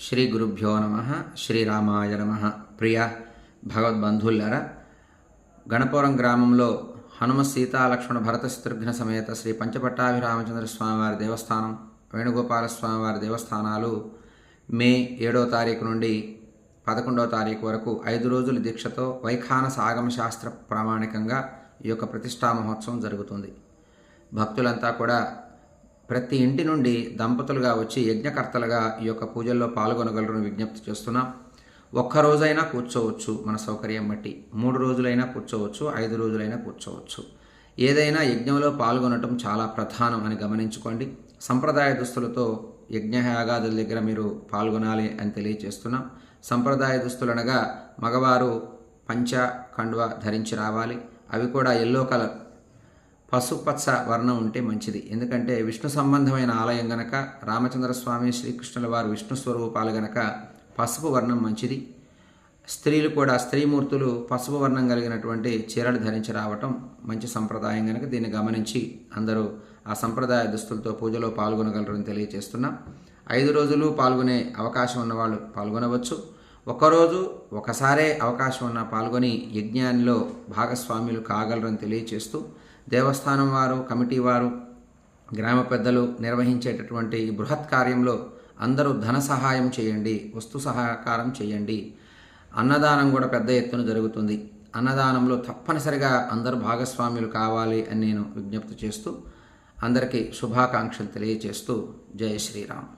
శ్రీ గురుభ్యో నమ. శ్రీరామాయ నమ. ప్రియ భగవద్బంధువులారా, గణపురం గ్రామంలో హనుమ సీతా లక్ష్మణ భరత శత్రుఘ్న సమేత శ్రీ పంచపట్టాభిరామచంద్ర స్వామివారి దేవస్థానం, వేణుగోపాల స్వామివారి దేవస్థానాలు మే 7వ తారీఖు నుండి 11వ తారీఖు వరకు 5 రోజుల దీక్షతో వైఖానస ఆగమ శాస్త్ర ప్రామాణికంగా ఈ యొక్క ప్రతిష్టా మహోత్సవం జరుగుతుంది. భక్తులంతా కూడా ప్రతి ఇంటి నుండి దంపతులుగా వచ్చి యజ్ఞకర్తలుగా ఈ యొక్క పూజల్లో పాల్గొనగలరని విజ్ఞప్తి చేస్తున్నాం. ఒక్కరోజైనా కూర్చోవచ్చు, మన సౌకర్యం బట్టి 3 రోజులైనా కూర్చోవచ్చు, 5 రోజులైనా కూర్చోవచ్చు. ఏదైనా యజ్ఞంలో పాల్గొనటం చాలా ప్రధానం అని గమనించుకోండి. సంప్రదాయ దుస్తులతో యజ్ఞయాగాదుల దగ్గర మీరు పాల్గొనాలి అని తెలియజేస్తున్నాం. సంప్రదాయ దుస్తులనగా మగవారు పంచ కండువ ధరించి రావాలి. అవి కూడా ఎల్లో కలర్, పసుపచ్చ వర్ణం ఉంటే మంచిది. ఎందుకంటే విష్ణు సంబంధమైన ఆలయం గనక, రామచంద్రస్వామి శ్రీకృష్ణుల వారు విష్ణు స్వరూపాలు గనక పసుపు వర్ణం మంచిది. స్త్రీలు కూడా, స్త్రీమూర్తులు పసుపు వర్ణం కలిగినటువంటి చీరలు ధరించి రావటం మంచి సంప్రదాయం కనుక దీన్ని గమనించి అందరూ ఆ సంప్రదాయ దుస్తులతో పూజలో పాల్గొనగలరని తెలియజేస్తున్నాం. 5 రోజులు పాల్గొనే అవకాశం ఉన్నవాళ్ళు పాల్గొనవచ్చు. ఒకరోజు ఒకసారే అవకాశం ఉన్న పాల్గొని యజ్ఞానిలో భాగస్వాములు కాగలరని తెలియజేస్తూ, దేవస్థానం వారు, కమిటీ వారు, గ్రామ పెద్దలు నిర్వహించేటటువంటి ఈ బృహత్ కార్యంలో అందరూ ధన సహాయం చేయండి, వస్తు సహకారం చేయండి. అన్నదానం కూడా పెద్ద ఎత్తున జరుగుతుంది. అన్నదానంలో తప్పనిసరిగా అందరూ భాగస్వాములు కావాలి అని నేను విజ్ఞప్తి చేస్తూ అందరికీ శుభాకాంక్షలు తెలియజేస్తూ జై శ్రీరామ్.